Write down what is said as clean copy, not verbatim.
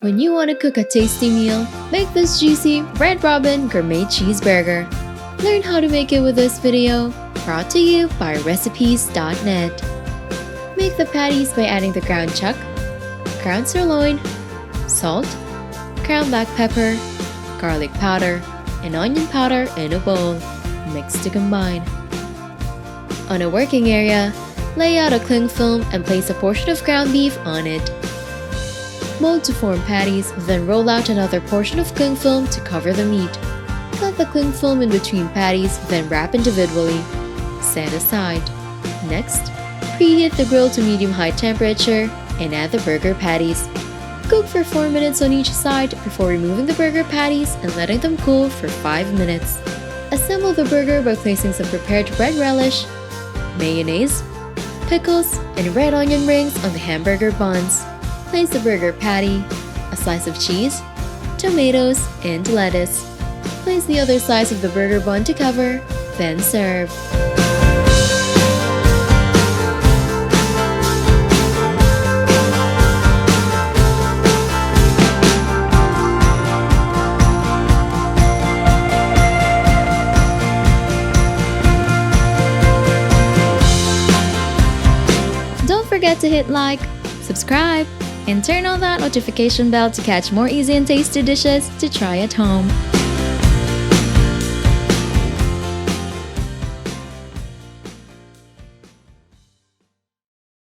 When you want to cook a tasty meal, make this juicy Red Robin Gourmet Cheeseburger. Learn how to make it with this video, brought to you by recipes.net. Make the patties by adding the ground chuck, ground sirloin, salt, ground black pepper, garlic powder, and onion powder in a bowl. Mix to combine. On a working area, lay out a cling film and place a portion of ground beef on it. Mold to form patties, then roll out another portion of cling film to cover the meat. Cut the cling film in between patties, then wrap individually. Set aside. Next, preheat the grill to medium-high temperature and add the burger patties. Cook for 4 minutes on each side before removing the burger patties and letting them cool for 5 minutes. Assemble the burger by placing some prepared red relish, mayonnaise, pickles, and red onion rings on the hamburger buns. Place the burger patty, a slice of cheese, tomatoes, and lettuce. Place the other slice of the burger bun to cover, then serve. Don't forget to hit like, subscribe, and turn on that notification bell to catch more easy and tasty dishes to try at home.